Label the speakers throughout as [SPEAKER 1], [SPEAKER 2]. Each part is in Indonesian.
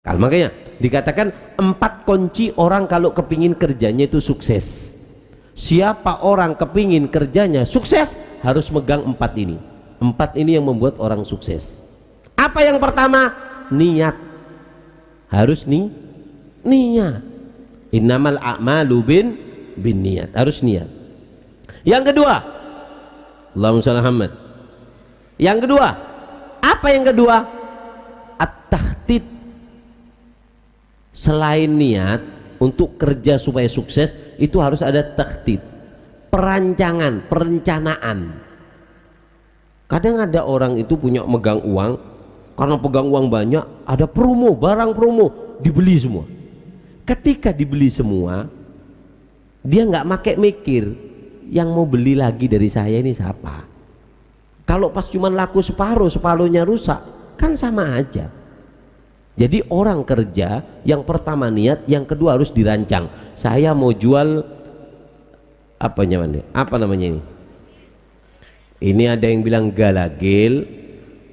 [SPEAKER 1] Makanya dikatakan 4 kunci orang kalau kepingin kerjanya itu sukses. Siapa orang kepingin kerjanya sukses harus megang 4 ini. 4 ini yang membuat orang sukses. Apa yang pertama? Niat. Harus niat. Innamal a'malu bin niat. Harus niat. Yang kedua, Allahumma shalli Muhammad. Yang kedua, apa yang kedua? At-takhtid. Selain niat untuk kerja supaya sukses itu harus ada takhtid, perancangan, perencanaan. Kadang ada orang itu punya megang uang, karena pegang uang banyak, ada promo, barang promo, dibeli semua. Ketika dibeli semua, dia nggak pakai mikir yang mau beli lagi dari saya ini siapa. Kalau pas cuman laku separuh, separuhnya rusak, kan sama aja. Jadi orang kerja yang pertama niat, yang kedua harus dirancang. Saya mau jual apa namanya ini? Ini ada yang bilang galagil,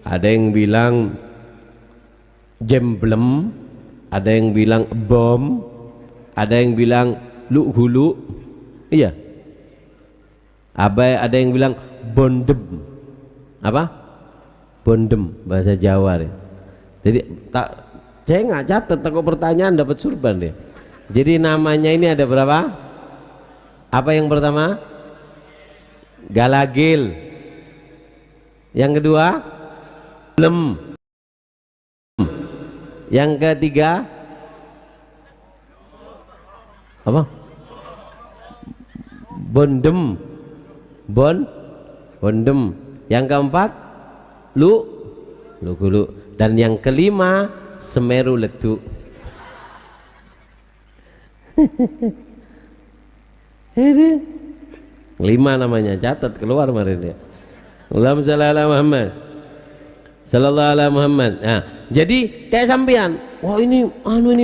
[SPEAKER 1] ada yang bilang jemblem, ada yang bilang bom, ada yang bilang hulu, iya. Ada yang bilang bondem, apa? Bondem bahasa Jawa deh. Jadi saya nggak catat, takut pertanyaan dapat surban deh. Jadi namanya ini ada berapa? Apa yang pertama? Galagil. Yang kedua? Lem. Yang ketiga? Apa? Bondem. Bondem. Yang keempat? Lu. Dan yang kelima? Semeru letu. Ini 5 namanya, catat keluar kemarin ya. Allahumma shalli ala Muhammad sallallahu alaihi Muhammad. Nah, jadi kayak sampean, wah ini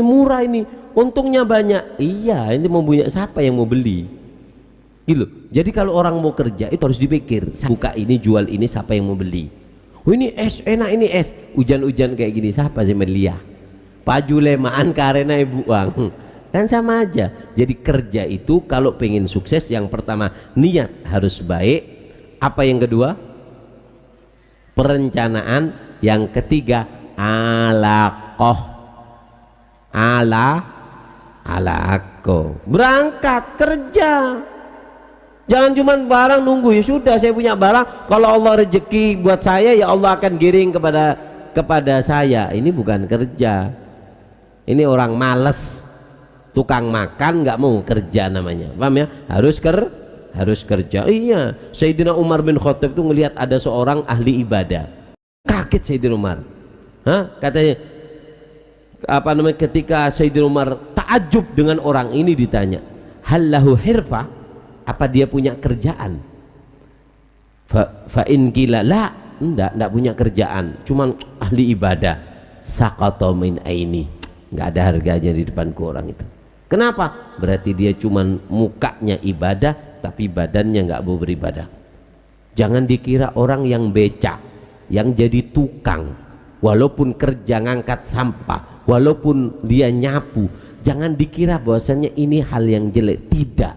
[SPEAKER 1] murah ini, untungnya banyak. Iya, ini mau punya siapa yang mau beli? Gitu. Jadi kalau orang mau kerja itu harus dipikir, buka ini, jual ini, siapa yang mau beli? Oh ini es, enak ini es. Hujan-hujan kayak gini siapa sih melia? Paju lemaan karena ibu uang. Kan sama aja. Jadi kerja itu kalau pengen sukses, yang pertama niat harus baik. Apa yang kedua? Perencanaan. Yang ketiga alaqoh. Alaqoh. Berangkat kerja. Jangan cuma barang nunggu, ya sudah saya punya barang, kalau Allah rezeki buat saya ya Allah akan giring kepada saya. Ini bukan kerja. Ini orang males, tukang makan nggak mau kerja namanya. Paham ya? Harus kerja. Iya, Sayyidina Umar bin Khattab itu ngelihat ada seorang ahli ibadah. Kaget Sayyidina Umar. Katanya ketika Sayyidina Umar takjub dengan orang ini, ditanya, "Hal lahu hirfah?" Apa dia punya kerjaan? Fa in qila la, enggak punya kerjaan, cuman ahli ibadah. Saqata min aini, enggak ada harganya di depanku orang itu. Kenapa? Berarti dia cuman mukanya ibadah tapi badannya enggak mau beribadah. Jangan dikira orang yang becak, yang jadi tukang, walaupun kerja ngangkat sampah, walaupun dia nyapu, jangan dikira bahwasannya ini hal yang jelek. Tidak.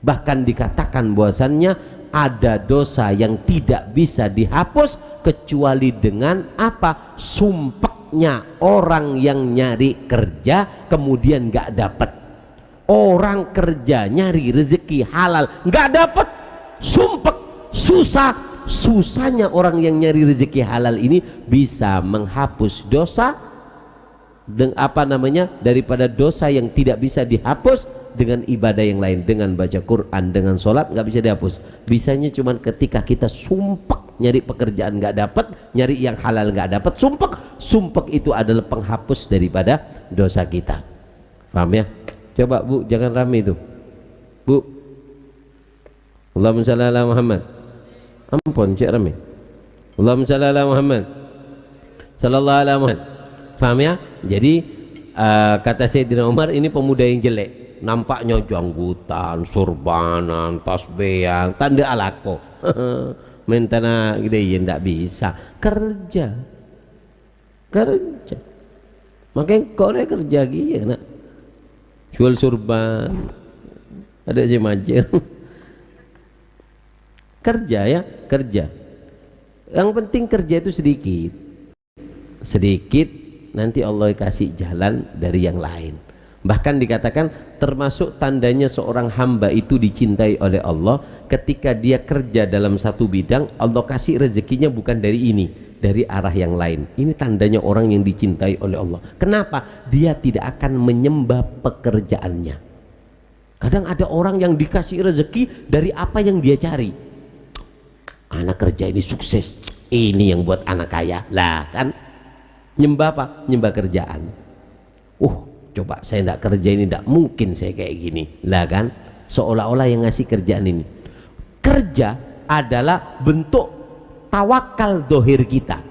[SPEAKER 1] Bahkan dikatakan bahwasannya ada dosa yang tidak bisa dihapus kecuali dengan apa? Sumpeknya orang yang nyari kerja kemudian nggak dapat. Orang kerja nyari rezeki halal nggak dapat, sumpek, susahnya orang yang nyari rezeki halal ini bisa menghapus dosa daripada dosa yang tidak bisa dihapus dengan ibadah yang lain, dengan baca Quran, dengan sholat nggak bisa dihapus. Bisanya cuman ketika kita sumpek nyari pekerjaan nggak dapat, nyari yang halal nggak dapat, sumpek itu adalah penghapus daripada dosa kita. Paham ya? Coba Bu, jangan rame itu Bu. Allahumma shalli ala Muhammad. Ampun cik rame. Allahumma shalli ala Muhammad sallallahu alaihi Muhammad. Paham ya? Jadi kata Sayyidina Umar, ini pemuda yang jelek, nampaknya janggutan, surbanan, tasbihan, tanda alako. Mentana gede ya ndak bisa kerja. Makanya kau kerja gitu nak, jual surban, ada si majer. Kerja ya, kerja. Yang penting kerja itu sedikit, sedikit nanti Allah kasih jalan dari yang lain. Bahkan dikatakan termasuk tandanya seorang hamba itu dicintai oleh Allah ketika dia kerja dalam satu bidang, Allah kasih rezekinya bukan dari ini, dari arah yang lain. Ini tandanya orang yang dicintai oleh Allah. Kenapa? Dia tidak akan menyembah pekerjaannya. Kadang ada orang yang dikasih rezeki dari apa yang dia cari. Anak kerja ini sukses, ini yang buat anak kaya lah kan. Nyembah apa? Nyembah kerjaan. Coba saya tidak kerja ini, tidak mungkin saya kayak gini lah kan. Seolah-olah yang ngasih kerjaan ini. Kerja adalah bentuk tawakal dohir kita.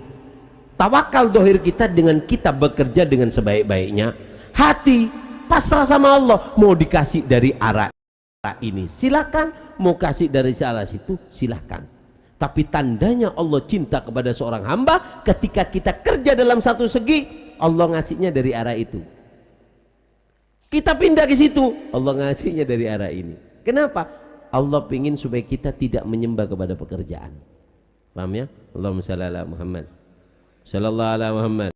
[SPEAKER 1] Tawakal dohir kita dengan kita bekerja dengan sebaik-baiknya. Hati pasrah sama Allah, mau dikasih dari arah ini silakan, mau kasih dari salah situ silakan. Tapi tandanya Allah cinta kepada seorang hamba ketika kita kerja dalam satu segi, Allah ngasihnya dari arah itu. Kita pindah ke situ, Allah ngasihnya dari arah ini. Kenapa? Allah ingin supaya kita tidak menyembah kepada pekerjaan. Paham ya? Allahumma shalli ala Muhammad. Sallallahu ala Muhammad.